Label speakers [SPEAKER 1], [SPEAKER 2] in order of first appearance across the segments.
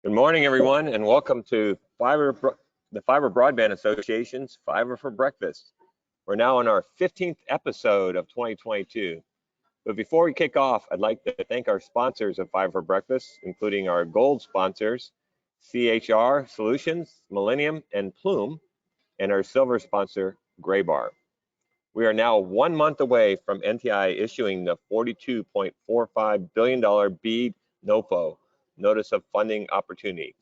[SPEAKER 1] Good morning, everyone, and welcome to the Fiber Broadband Association's Fiber for Breakfast. We're now on our 15th episode of 2022. But before we kick off, I'd like to thank our sponsors of Fiber for Breakfast, including our gold sponsors, CHR Solutions, Millennium, and Plume, and our silver sponsor, Graybar. We are now 1 month away from NTI issuing the $42.45 billion BEAD NOFO, Notice of Funding Opportunity.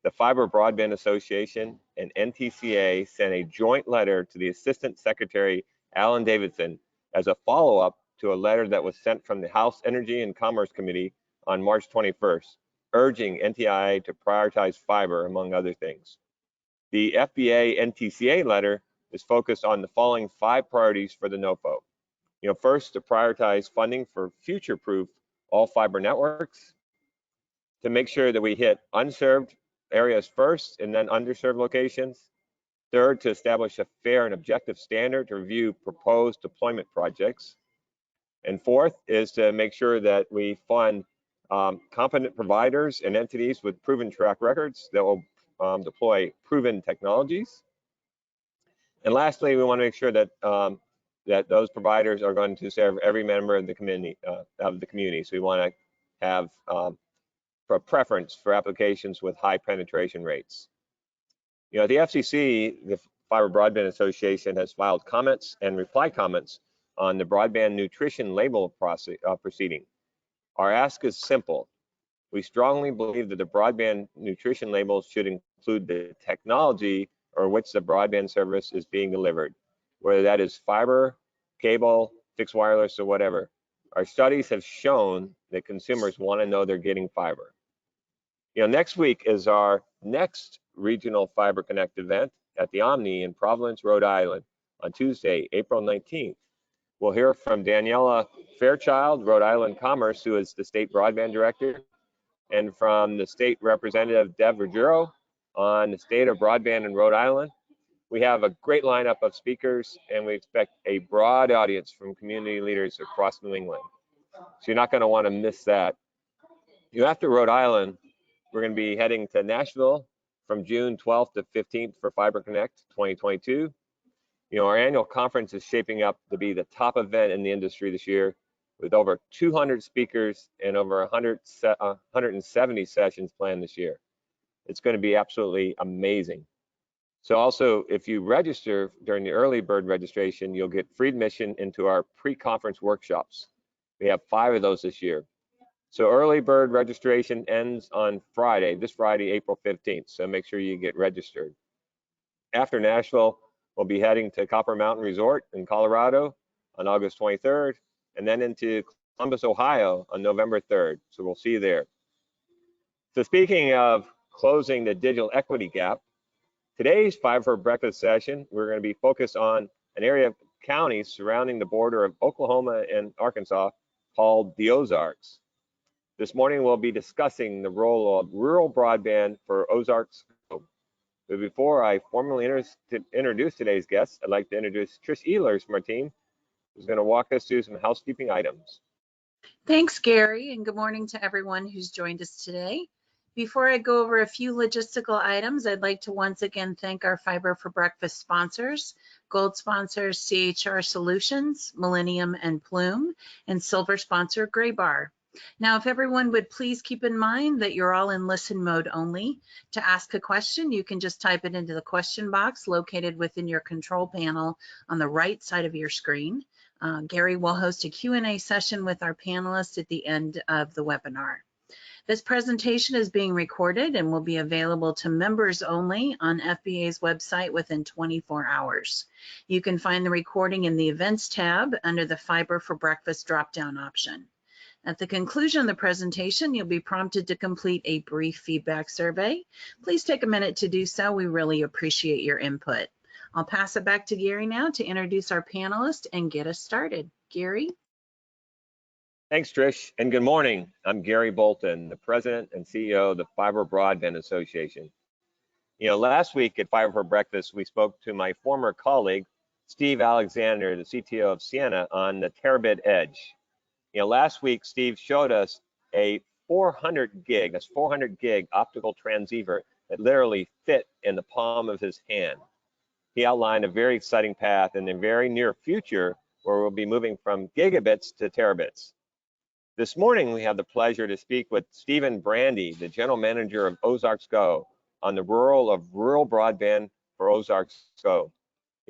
[SPEAKER 1] The Fiber Broadband Association and NTCA sent a joint letter to the Assistant Secretary, Alan Davidson, as a follow-up to a letter that was sent from the House Energy and Commerce Committee on March 21st, urging NTIA to prioritize fiber, among other things. The FBA NTCA letter is focused on the following 5 priorities for the NOFO. First, to prioritize funding for future-proof all-fiber networks, to make sure that we hit unserved areas first and then underserved locations. Third, to establish a fair and objective standard to review proposed deployment projects. And fourth is to make sure that we fund competent providers and entities with proven track records that will deploy proven technologies. And lastly, we want to make sure that that those providers are going to serve every member of the community. So we want to have a preference for applications with high penetration rates. The FCC, the Fiber Broadband Association, has filed comments and reply comments on the broadband nutrition label proceeding. Our ask is simple. We strongly believe that the broadband nutrition labels should include the technology or which the broadband service is being delivered, whether that is fiber, cable, fixed wireless, or whatever. Our studies have shown that consumers want to know they're getting fiber. Next week is our next regional Fiber Connect event at the Omni in Providence, Rhode Island on Tuesday, April 19th. We'll hear from Daniela Fairchild, Rhode Island Commerce, who is the state broadband director, and from the state representative, Deb Ruggiero, on the state of broadband in Rhode Island. We have a great lineup of speakers, and we expect a broad audience from community leaders across New England. So you're not going to want to miss that. After Rhode Island, we're going to be heading to Nashville from June 12th to 15th for Fiber Connect 2022. Our annual conference is shaping up to be the top event in the industry this year, with over 200 speakers and over 170 sessions planned this year. It's going to be absolutely amazing. So also, if you register during the early bird registration, you'll get free admission into our pre-conference workshops. We have 5 of those this year. So early bird registration ends on Friday, this Friday, April 15th. So make sure you get registered. After Nashville, we'll be heading to Copper Mountain Resort in Colorado on August 23rd, and then into Columbus, Ohio on November 3rd. So we'll see you there. So speaking of closing the digital equity gap, today's Fiber for Breakfast session, we're going to be focused on an area of counties surrounding the border of Oklahoma and Arkansas called the Ozarks. This morning, we'll be discussing the role of rural broadband for OzarksGo. But before I formally introduce today's guest, I'd like to introduce Trish Ehlers from our team, who's going to walk us through some housekeeping items.
[SPEAKER 2] Thanks, Gary, and good morning to everyone who's joined us today. Before I go over a few logistical items, I'd like to once again thank our Fiber for Breakfast sponsors, gold sponsors CHR Solutions, Millennium and Plume, and silver sponsor Graybar. Now, if everyone would please keep in mind that you're all in listen mode only. To ask a question, you can just type it into the question box located within your control panel on the right side of your screen. Gary will host a Q&A session with our panelists at the end of the webinar. This presentation is being recorded and will be available to members only on FBA's website within 24 hours. You can find the recording in the Events tab under the Fiber for Breakfast drop-down option. At the conclusion of the presentation, you'll be prompted to complete a brief feedback survey. Please take a minute to do so. We really appreciate your input. I'll pass it back to Gary now to introduce our panelists and get us started. Gary?
[SPEAKER 1] Thanks, Trish, and good morning. I'm Gary Bolton, the President and CEO of the Fiber Broadband Association. Last week at Fiber for Breakfast, we spoke to my former colleague, Steve Alexander, the CTO of Ciena, on the Terabit Edge. Last week, Steve showed us a 400 gig, that's 400 gig optical transceiver that literally fit in the palm of his hand. He outlined a very exciting path in the very near future where we'll be moving from gigabits to terabits. This morning, we have the pleasure to speak with Stephen Brandy, the General Manager of OzarksGo, on the rural broadband for OzarksGo.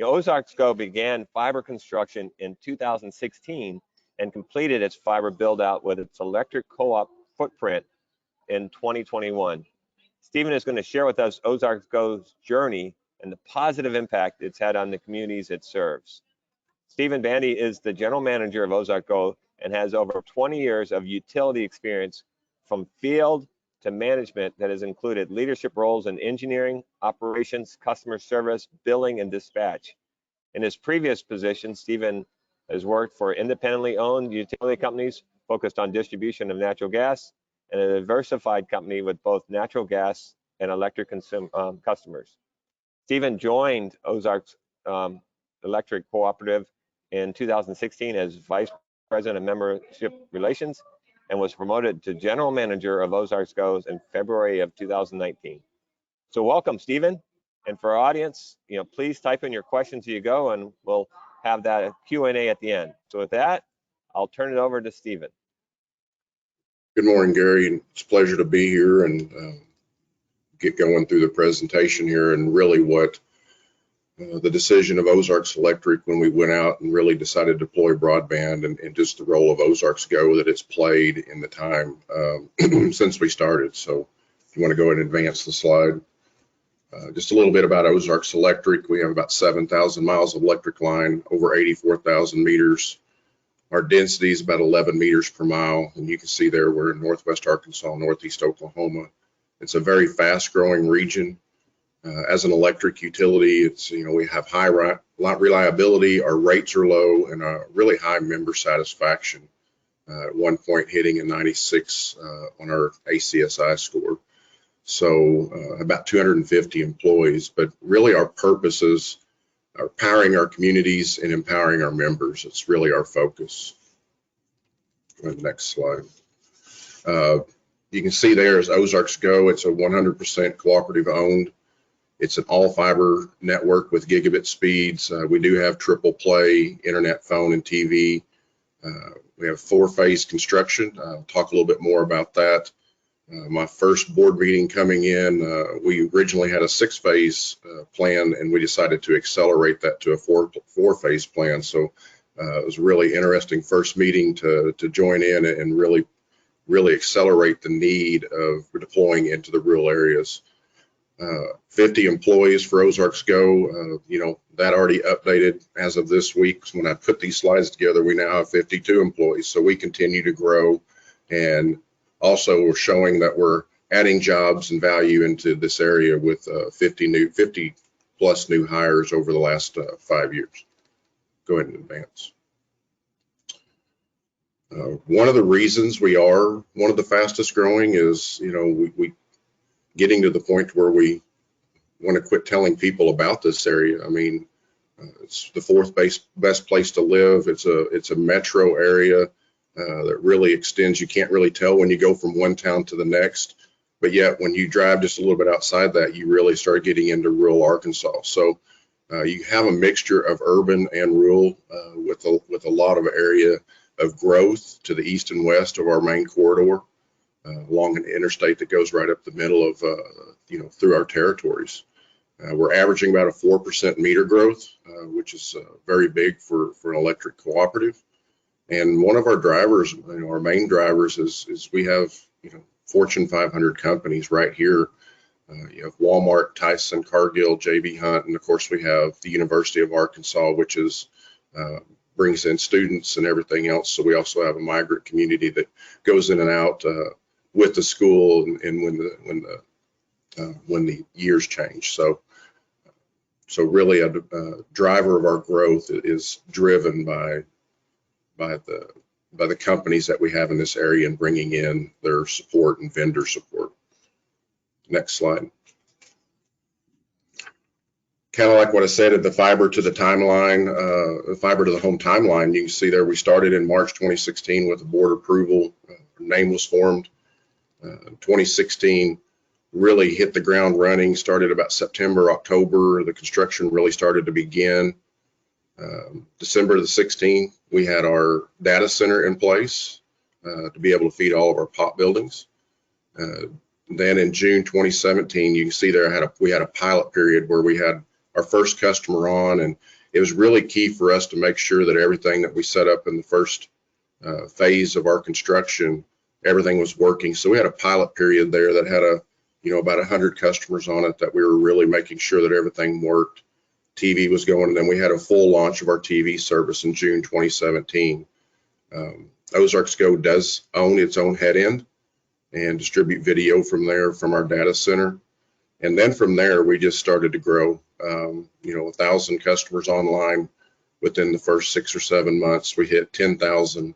[SPEAKER 1] OzarksGo began fiber construction in 2016 and completed its fiber build-out with its electric co-op footprint in 2021. Stephen is going to share with us OzarksGo's journey and the positive impact it's had on the communities it serves. Stephen Brandy is the General Manager of OzarksGo and has over 20 years of utility experience from field to management that has included leadership roles in engineering, operations, customer service, billing, and dispatch. In his previous position, Stephen has worked for independently owned utility companies focused on distribution of natural gas and a diversified company with both natural gas and electric customers. Stephen joined Ozarks Electric Cooperative in 2016 as Vice President of Membership Relations and was promoted to General Manager of OzarksGo in February of 2019. So welcome, Stephen. And for our audience, please type in your questions as you go, and we'll have that Q&A at the end. So with that, I'll turn it over to Stephen.
[SPEAKER 3] Good morning, Gary. It's a pleasure to be here and get going through the presentation here, and really what the decision of Ozarks Electric when we went out and really decided to deploy broadband, and just the role of OzarksGo that it's played in the time since we started. So if you want to go ahead and advance the slide. Just a little bit about Ozarks Electric. We have about 7,000 miles of electric line, over 84,000 meters. Our density is about 11 meters per mile, and you can see there we're in Northwest Arkansas, Northeast Oklahoma. It's a very fast-growing region. As an electric utility, it's we have high reliability, our rates are low, and a really high member satisfaction. At one point hitting a 96 on our ACSI score. So about 250 employees, but really our purposes are powering our communities and empowering our members. It's really our focus. Go to the next slide. You can see there is OzarksGo. It's a 100% cooperative owned. It's an all fiber network with gigabit speeds. We do have triple play, internet, phone, and TV. We have 4-phase construction. I'll talk a little bit more about that. My first board meeting coming in, we originally had a 6-phase plan, and we decided to accelerate that to a 4-phase plan. So it was a really interesting first meeting to join in and really accelerate the need of deploying into the rural areas. 50 employees for OzarksGo, that already updated as of this week. So when I put these slides together, we now have 52 employees. So we continue to grow, and also we're showing that we're adding jobs and value into this area with 50 plus new hires over the last 5 years. Go ahead and advance. One of the reasons we are one of the fastest growing is, we getting to the point where we want to quit telling people about this area. I mean, it's the 4th best place to live. It's a metro area that really extends. You can't really tell when you go from one town to the next, but yet when you drive just a little bit outside that, you really start getting into rural Arkansas. So you have a mixture of urban and rural with a lot of area of growth to the east and west of our main corridor. Along an interstate that goes right up the middle of, through our territories. We're averaging about a 4% meter growth, which is very big for an electric cooperative. And one of our drivers, our main drivers is we have, Fortune 500 companies right here. You have Walmart, Tyson, Cargill, J.B. Hunt, and of course we have the University of Arkansas, which brings in students and everything else. So we also have a migrant community that goes in and out with the school and when the years change. So really a driver of our growth is driven by the companies that we have in this area and bringing in their support and vendor support. Next slide. Kind of like what I said at the fiber to the timeline, the fiber to the home timeline, you can see there we started in March 2016 with a board approval. Our name was formed 2016 really hit the ground running, started about September, October. The construction really started to begin. December the 16th, we had our data center in place to be able to feed all of our POP buildings. Then in June 2017, you can see there we had a pilot period where we had our first customer on, and it was really key for us to make sure that everything that we set up in the first phase of our construction, everything was working. So we had a pilot period there that had about 100 customers on it, that we were really making sure that everything worked. TV was going, and then we had a full launch of our TV service in June 2017. OzarksGo does own its own head end and distribute video from there from our data center. And then from there, we just started to grow. 1,000 customers online within the first 6 or 7 months. We hit 10,000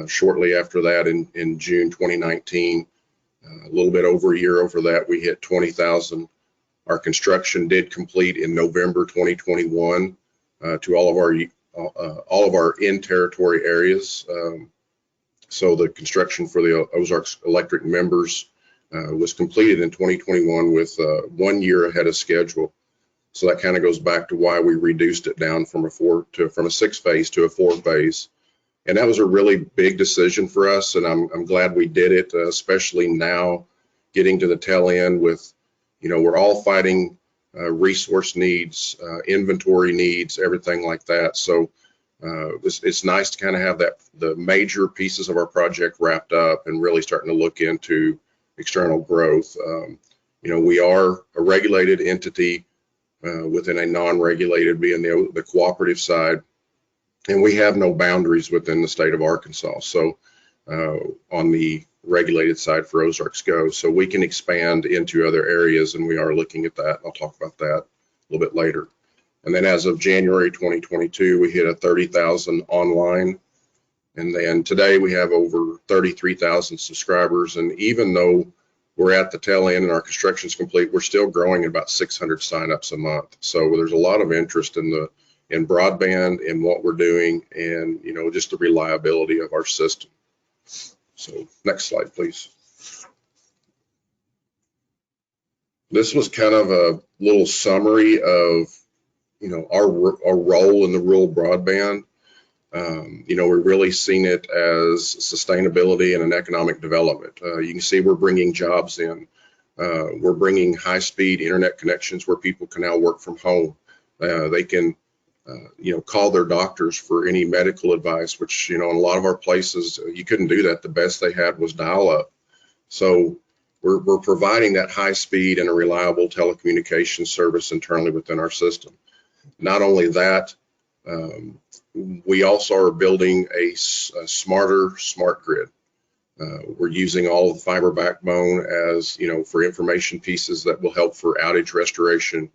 [SPEAKER 3] shortly after that in June 2019. A little bit over a year over that, we hit 20,000. Our construction did complete in November 2021 to all of our in-territory areas. So the construction for the Ozarks Electric members was completed in 2021 with 1 year ahead of schedule. So that kind of goes back to why we reduced it down from a 6-phase to a 4-phase. And that was a really big decision for us, and I'm glad we did it, especially now getting to the tail end with, we're all fighting resource needs, inventory needs, everything like that. So it's nice to kind of have the major pieces of our project wrapped up and really starting to look into external growth. We are a regulated entity within a non-regulated, being the cooperative side, and we have no boundaries within the state of Arkansas. So on the regulated side for OzarksGo, so we can expand into other areas, and we are looking at that. I'll talk about that a little bit later. And then as of January 2022, we hit 30,000 online, and then today we have over 33,000 subscribers. And even though we're at the tail end and our construction is complete, we're still growing at about 600 signups a month. So there's a lot of interest in broadband, in what we're doing, and just the reliability of our system. So next slide, please. This was kind of a little summary of our role in the rural broadband. We're really seeing it as sustainability and an economic development. You can see we're bringing jobs in. We're bringing high-speed internet connections where people can now work from home. They can call their doctors for any medical advice, which, in a lot of our places, you couldn't do that. The best they had was dial-up. So we're providing that high speed and a reliable telecommunications service internally within our system. Not only that, we also are building a smarter smart grid. We're using all of the fiber backbone as, for information pieces that will help for outage restoration,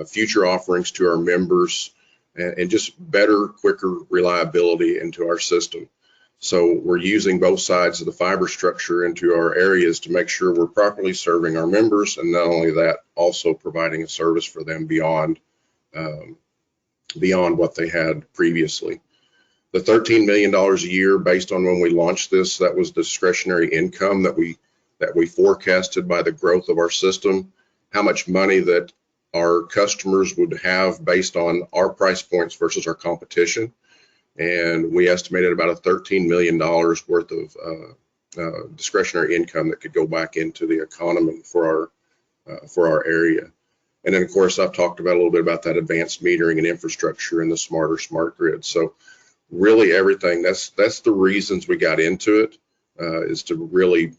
[SPEAKER 3] future offerings to our members, and just better, quicker reliability into our system. So we're using both sides of the fiber structure into our areas to make sure we're properly serving our members, and not only that, also providing a service for them beyond what they had previously. The $13 million a year, based on when we launched this, that was discretionary income that we forecasted by the growth of our system, how much money that our customers would have based on our price points versus our competition. And we estimated about a $13 million worth of discretionary income that could go back into the economy for our area. And then, of course, I've talked about a little bit about that advanced metering and infrastructure and the smarter smart grid. So really everything, that's the reasons we got into it, is to really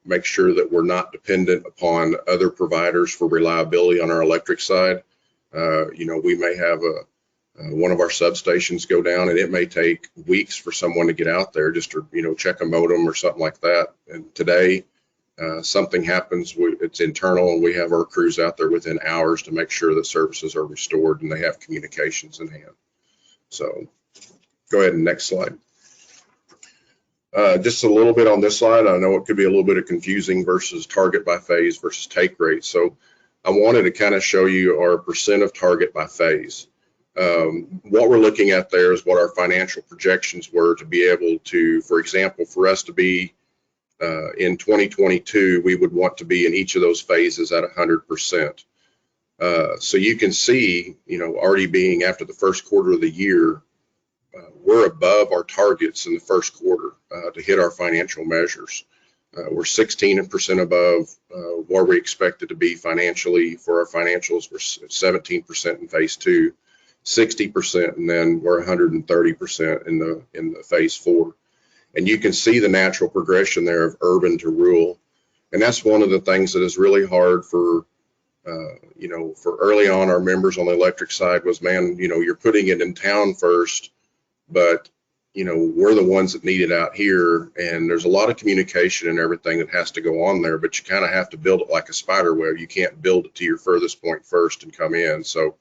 [SPEAKER 3] make sure that we're not dependent upon other providers for reliability on our electric side. We may have one of our substations go down, and it may take weeks for someone to get out there just to check a modem or something like that. And today something happens, it's internal, and we have our crews out there within hours to make sure that services are restored and they have communications in hand. So go ahead and next slide. Just a little bit on this slide. I know it could be a little bit of confusing versus target by phase versus take rate. So I wanted to kind of show you our percent of target by phase. What we're looking at there is what our financial projections were to be able to, for example, for us to be in 2022, we would want to be in each of those phases at 100%. So you can see, already being after the first quarter of the year, we're above our targets in the first quarter to hit our financial measures. We're 16% above where we expected to be financially for our financials. We're 17% in phase 2, 60%, and then we're 130% in the phase 4. And you can see the natural progression there of urban to rural. And that's one of the things that is really hard for for early on our members on the electric side was, man, you're putting it in town first, but we're the ones that need it out here, and there's a lot of communication and everything that has to go on there, but you kind of have to build it like a spider web. You can't build it to your furthest point first and come in. So,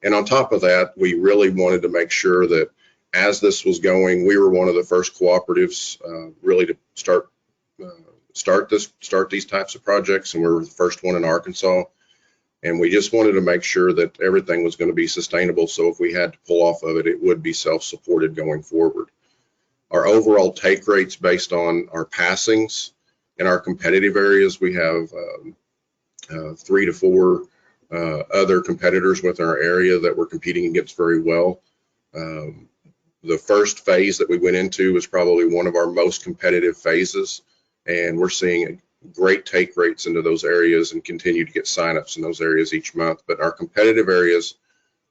[SPEAKER 3] and on top of that, we really wanted to make sure that as this was going, we were one of the first cooperatives really to start these types of projects, and we were the first one in Arkansas. And we just wanted to make sure that everything was going to be sustainable. So if we had to pull off of it, it would be self-supported going forward. Our overall take rates based on our passings in our competitive areas, we have 3 to 4 other competitors within our area that we're competing against very well. The first phase that we went into was probably one of our most competitive phases, and we're seeing great take rates into those areas and continue to get signups in those areas each month. But our competitive areas,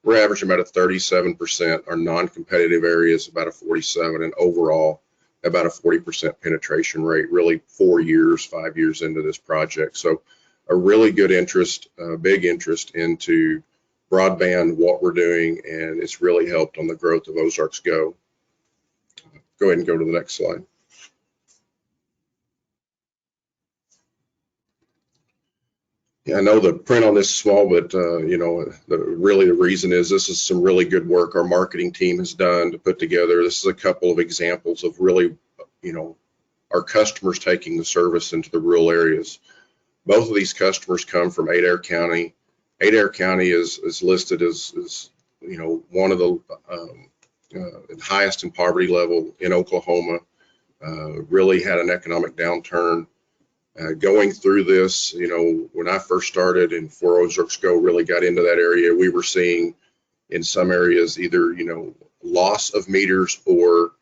[SPEAKER 3] we're averaging about a 37%, our non-competitive areas about a 47%, and overall about a 40% penetration rate, really 5 years into this project. So a really good interest, big interest into broadband, what we're doing, and it's really helped on the growth of OzarksGo. Go ahead and go to the next slide. Yeah, I know the print on this is small, but really the reason is this is some really good work our marketing team has done to put together. This is a couple of examples of really, our customers taking the service into the rural areas. Both of these customers come from Adair County. Adair County is listed as one of the highest in poverty level in Oklahoma. Really had an economic downturn. Going through this, when I first started and before OzarksGo really got into that area, we were seeing in some areas either, loss of meters or,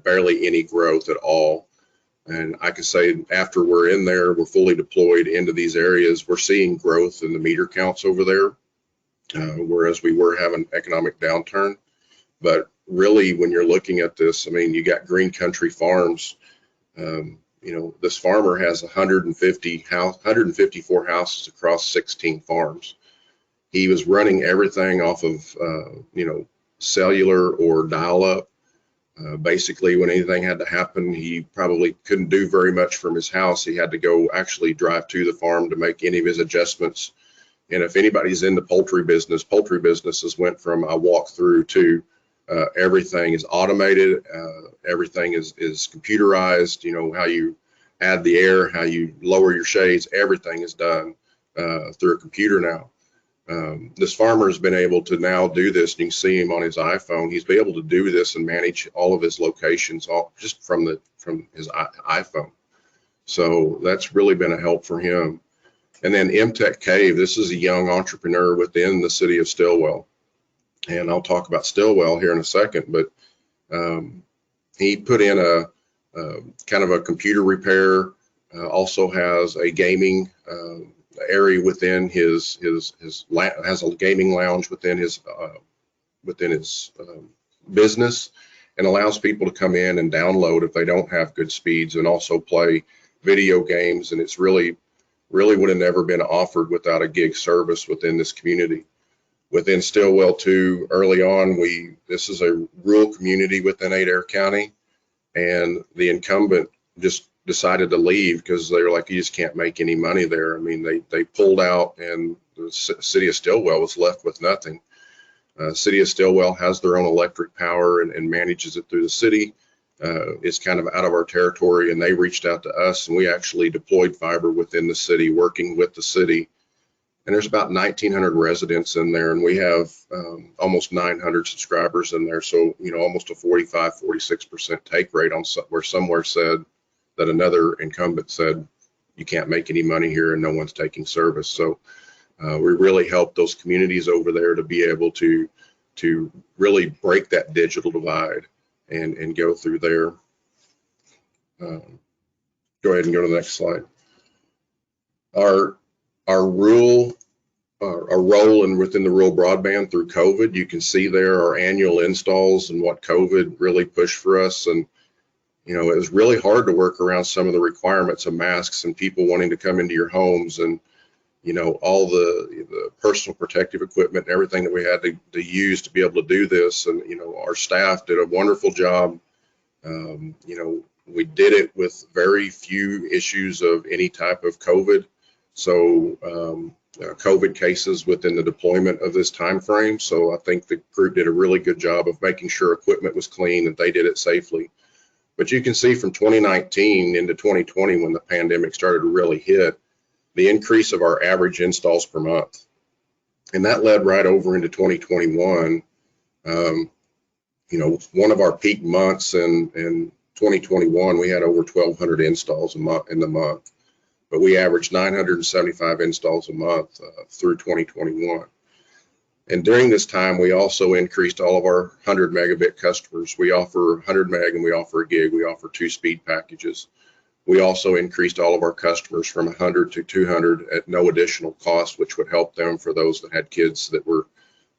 [SPEAKER 3] barely any growth at all. And I can say after we're in there, we're fully deployed into these areas, we're seeing growth in the meter counts over there, whereas we were having economic downturn. But really, when you're looking at this, I mean, you got Green Country Farms. This farmer has 154 houses across 16 farms. He was running everything off of, cellular or dial-up. Basically, when anything had to happen, he probably couldn't do very much from his house. He had to go actually drive to the farm to make any of his adjustments. And if anybody's in the poultry businesses went from a walkthrough to everything is automated, everything is computerized. How you add the air, how you lower your shades, everything is done through a computer now. This farmer has been able to now do this. You can see him on his iPhone. He's been able to do this and manage all of his locations just from his iPhone. So that's really been a help for him. And then MTech Cave, this is a young entrepreneur within the city of Stillwell. And I'll talk about Stillwell here in a second, but he put in a kind of a computer repair, also has a gaming area within has a gaming lounge within his business, and allows people to come in and download if they don't have good speeds, and also play video games. And it's really would have never been offered without a gig service within this community. Within Stillwell too, early on, this is a rural community within Adair County, and the incumbent just decided to leave because they were like, you just can't make any money there. I mean, they pulled out, and the city of Stillwell was left with nothing. City of Stillwell has their own electric power and manages it through the city. It's kind of out of our territory, and they reached out to us, and we actually deployed fiber within the city, working with the city. And there's about 1,900 residents in there, and we have almost 900 subscribers in there. So, almost a 45, 46% take rate on where somewhere said that another incumbent said, you can't make any money here and no one's taking service. So we really helped those communities over there to be able to really break that digital divide and go through there. Go ahead and go to the next slide. Our role within the rural broadband through COVID, you can see there our annual installs and what COVID really pushed for us. And you know, it was really hard to work around some of the requirements of masks and people wanting to come into your homes, and you know, all the personal protective equipment and everything that we had to use to be able to do this. And you know, our staff did a wonderful job. You know, we did it with very few issues of any type of COVID. So COVID cases within the deployment of this time frame. So I think the group did a really good job of making sure equipment was clean, that they did it safely. But you can see from 2019 into 2020, when the pandemic started to really hit, the increase of our average installs per month. And that led right over into 2021. You know, one of our peak months in 2021, we had over 1,200 installs in the month, but we averaged 975 installs a month through 2021. And during this time, we also increased all of our 100 megabit customers. We offer 100 meg and we offer a gig. We offer 2-speed packages. We also increased all of our customers from 100 to 200 at no additional cost, which would help them for those that had kids that were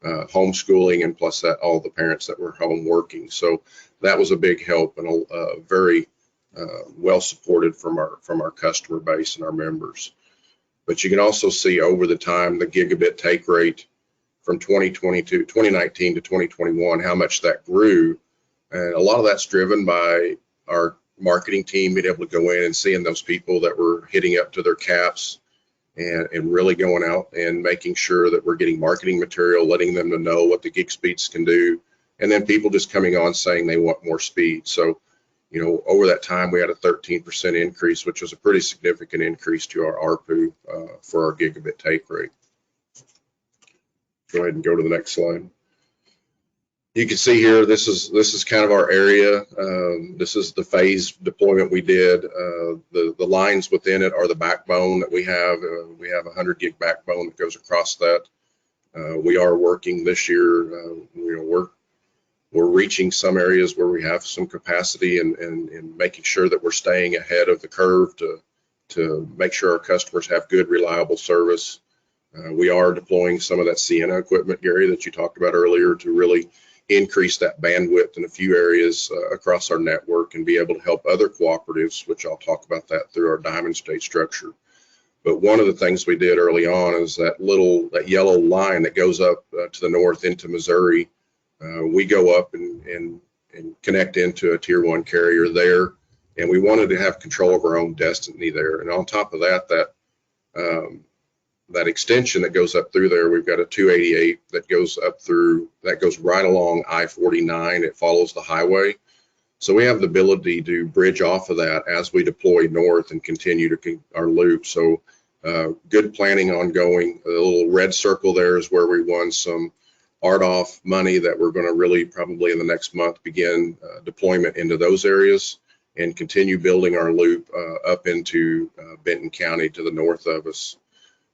[SPEAKER 3] homeschooling, and plus that all the parents that were home working. So that was a big help and very well supported from our customer base and our members. But you can also see over the time the gigabit take rate from 2019 to 2021, how much that grew. And a lot of that's driven by our marketing team being able to go in and seeing those people that were hitting up to their caps and really going out and making sure that we're getting marketing material, letting them to know what the gig speeds can do. And then people just coming on saying they want more speed. So, you know, over that time, we had a 13% increase, which was a pretty significant increase to our ARPU for our gigabit take rate. Go ahead and go to the next slide. You can see here, this is kind of our area. This is the phase deployment we did. The lines within it are the backbone that we have. We have a 100 gig backbone that goes across that. We are working this year. You know, we're reaching some areas where we have some capacity and making sure that we're staying ahead of the curve to make sure our customers have good, reliable service. We are deploying some of that Ciena equipment, Gary, that you talked about earlier, to really increase that bandwidth in a few areas across our network and be able to help other cooperatives, which I'll talk about that through our diamond state structure. But one of the things we did early on is that yellow line that goes up to the north into Missouri. We go up and connect into a tier 1 carrier there, and we wanted to have control of our own destiny there. And on top of that, that extension that goes up through there, we've got a 288 that goes up through, that goes right along I-49. It follows the highway. So we have the ability to bridge off of that as we deploy north and continue to our loop. So good planning ongoing. The little red circle there is where we won some RDOF money that we're going to really probably in the next month begin deployment into those areas and continue building our loop up into Benton County to the north of us.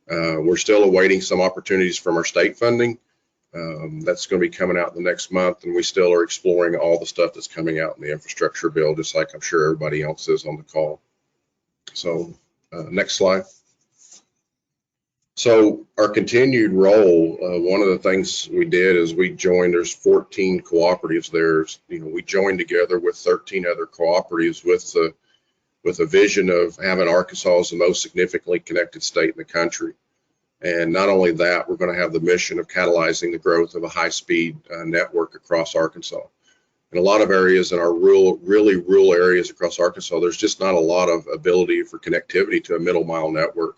[SPEAKER 3] We're still awaiting some opportunities from our state funding. That's going to be coming out the next month, and we still are exploring all the stuff that's coming out in the infrastructure bill, just like I'm sure everybody else is on the call. So next slide. So our continued role, one of the things we did is we joined, there's 14 cooperatives there. You know, we joined together with 13 other cooperatives with a vision of having Arkansas as the most significantly connected state in the country. And not only that, we're going to have the mission of catalyzing the growth of a high-speed network across Arkansas. In a lot of areas in our really rural areas across Arkansas, there's just not a lot of ability for connectivity to a middle mile network.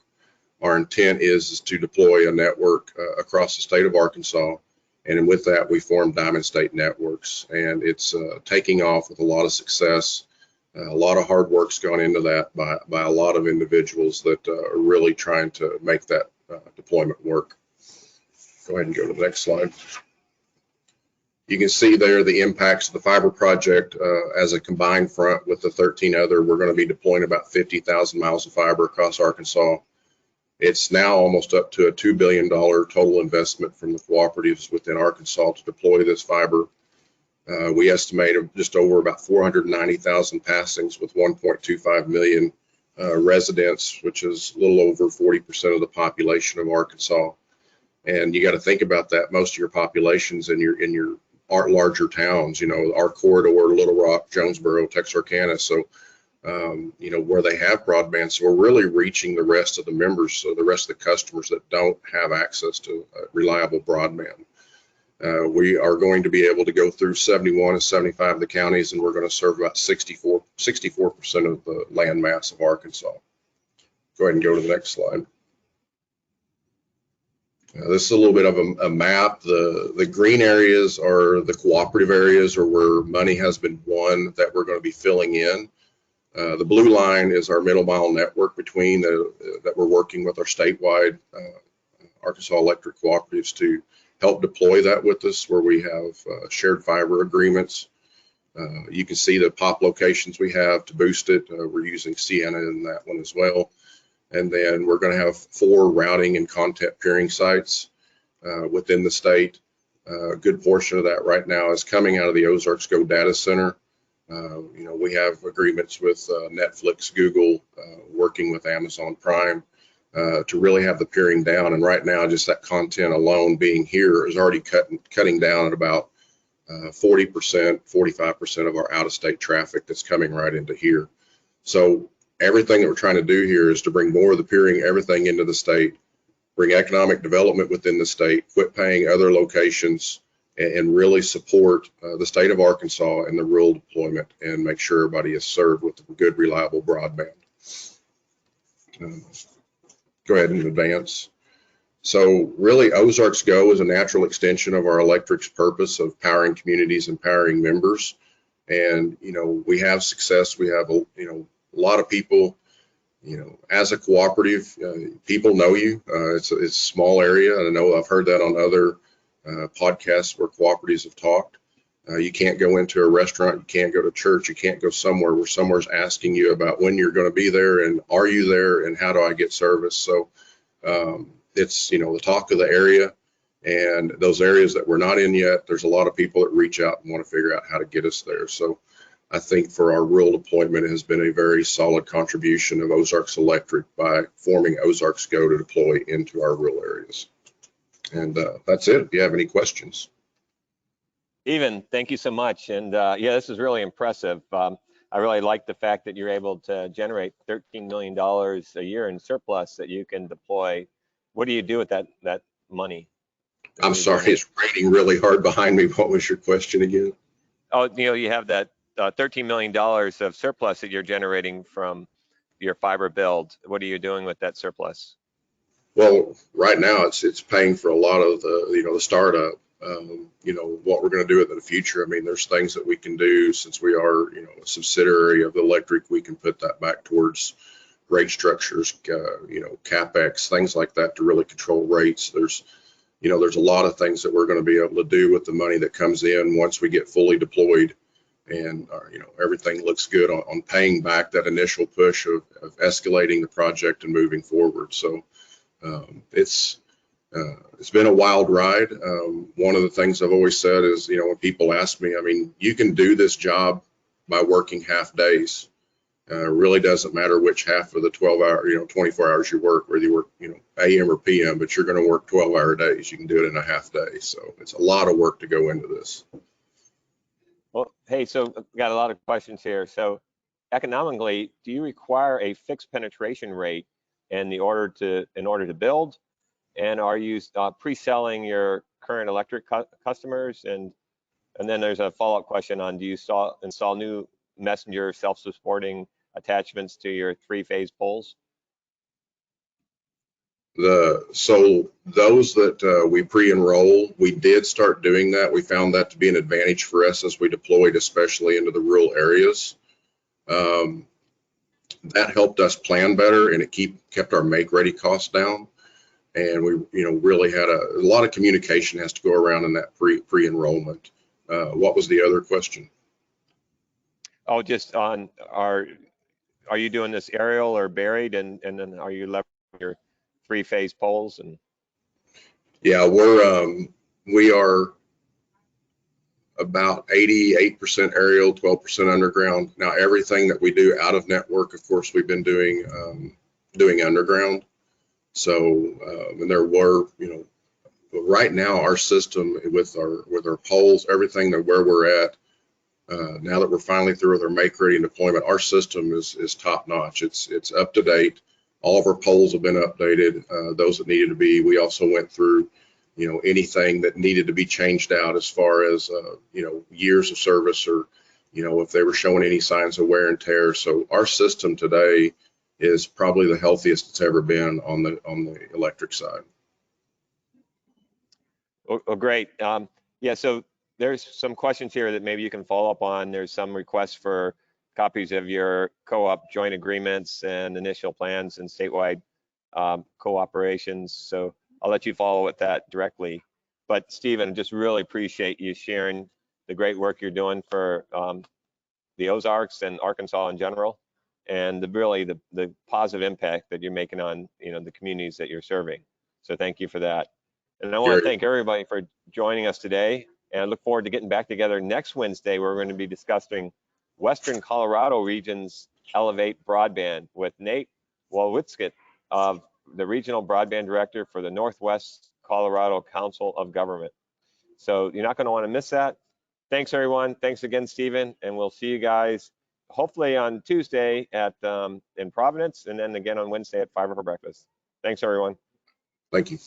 [SPEAKER 3] Our intent is to deploy a network across the state of Arkansas. And with that, we formed Diamond State Networks, and it's taking off with a lot of success. A lot of hard work's gone into that by a lot of individuals that are really trying to make that deployment work. Go ahead and go to the next slide. You can see there the impacts of the fiber project as a combined front with the 13 other. We're going to be deploying about 50,000 miles of fiber across Arkansas. It's now almost up to a $2 billion total investment from the cooperatives within Arkansas to deploy this fiber. We estimate just over about 490,000 passings with 1.25 million residents, which is a little over 40% of the population of Arkansas. And you got to think about that. Most of your populations in your larger towns, you know, our corridor, Little Rock, Jonesboro, Texarkana. So, you know, where they have broadband. So we're really reaching the rest of the members, so the rest of the customers that don't have access to reliable broadband. We are going to be able to go through 71 and 75 of the counties, and we're going to serve about 64% of the land mass of Arkansas. Go ahead and go to the next slide. This is a little bit of a map. The green areas are the cooperative areas, or where money has been won that we're going to be filling in. The blue line is our middle mile network between that we're working with our statewide Arkansas electric cooperatives to help deploy that with us, where we have shared fiber agreements. You can see the POP locations we have to boost it. We're using Ciena in that one as well. And then we're going to have 4 routing and content peering sites within the state. A good portion of that right now is coming out of the OzarksGo data center. You know, we have agreements with Netflix, Google, working with Amazon Prime to really have the peering down. And right now, just that content alone being here is already cutting down at about 40%, 45% of our out-of-state traffic that's coming right into here. So everything that we're trying to do here is to bring more of the peering, everything into the state, bring economic development within the state, quit paying other locations, and really support the state of Arkansas and the rural deployment, and make sure everybody is served with good, reliable broadband. Go ahead and advance. So really, OzarksGo is a natural extension of our electric's purpose of powering communities and powering members. And, you know, we have success. We have, you know, a lot of people, you know, as a cooperative, people know you. It's a small area. And I know I've heard that on other podcasts where cooperatives have talked. You can't go into a restaurant, you can't go to church, you can't go somewhere where someone's asking you about when you're going to be there and are you there and how do I get service. So it's, you know, the talk of the area, and those areas that we're not in yet, there's a lot of people that reach out and want to figure out how to get us there. So I think for our rural deployment, it has been a very solid contribution of Ozarks Electric by forming OzarksGo to deploy into our rural areas. And that's it. If you have any questions.
[SPEAKER 1] Steven, thank you so much. And yeah, this is really impressive. I really like the fact that you're able to generate $13 million a year in surplus that you can deploy. What do you do with that money?
[SPEAKER 3] I'm sorry, it's raining really hard behind me. What was your question again?
[SPEAKER 1] Oh, you know, you have that $13 million of surplus that you're generating from your fiber build. What are you doing with that surplus?
[SPEAKER 3] Well, right now it's paying for a lot of the, you know, the startup. You know, what we're going to do in the future. I mean, there's things that we can do since we are, you know, a subsidiary of the electric. We can put that back towards rate structures, you know, CapEx, things like that to really control rates. There's, you know, there's a lot of things that we're going to be able to do with the money that comes in once we get fully deployed, and you know, everything looks good on paying back that initial push of escalating the project and moving forward. So it's been a wild ride. One of the things I've always said is, you know, when people ask me, I mean, you can do this job by working half days. Really doesn't matter which half of the 12-hour, you know, 24 hours you work, whether you work, you know, AM or PM, but you're going to work 12-hour days. You can do it in a half day. So it's a lot of work to go into this.
[SPEAKER 1] Well, hey, so I've got a lot of questions here. So economically, do you require a fixed penetration rate in order to build? And are you pre-selling your current electric customers? And then there's a follow-up question on, do you install new messenger self-supporting attachments to your 3-phase poles?
[SPEAKER 3] So those that we pre-enroll, we did start doing that. We found that to be an advantage for us as we deployed, especially into the rural areas. That helped us plan better, and it kept our make-ready costs down. And we, you know, really had a lot of communication has to go around in that pre-enrollment. What was the other question?
[SPEAKER 1] Oh, just on are you doing this aerial or buried, and then are you leveraging your 3-phase poles? And
[SPEAKER 3] Yeah, we are about 88% aerial, 12% underground. Now, everything that we do out of network, of course, we've been doing underground. So, and there were, right now our system with our poles, everything that where we're at, now that we're finally through with our make-ready deployment, our system is top notch. It's up to date. All of our poles have been updated. Those that needed to be. We also went through, anything that needed to be changed out as far as, years of service, or, if they were showing any signs of wear and tear. So our system today is probably the healthiest it's ever been on the electric side.
[SPEAKER 1] oh, great. Yeah, so there's some questions here that maybe you can follow up on. There's some requests for copies of your co-op joint agreements and initial plans and statewide cooperations. So I'll let you follow with that directly. But Stephen, I just really appreciate you sharing the great work you're doing for the Ozarks and Arkansas in general, and the positive impact that you're making on the communities that you're serving. So thank you for that. And I want to thank everybody for joining us today, and I look forward to getting back together next Wednesday, where we're going to be discussing Western Colorado region's Elevate Broadband with Nate Wolwitzkit, the Regional Broadband Director for the Northwest Colorado Council of Government. So you're not going to want to miss that. Thanks, everyone. Thanks again, Stephen, and we'll see you guys hopefully on Tuesday at in Providence, and then again on Wednesday at Fiber for Breakfast. Thanks, everyone.
[SPEAKER 3] Thank you.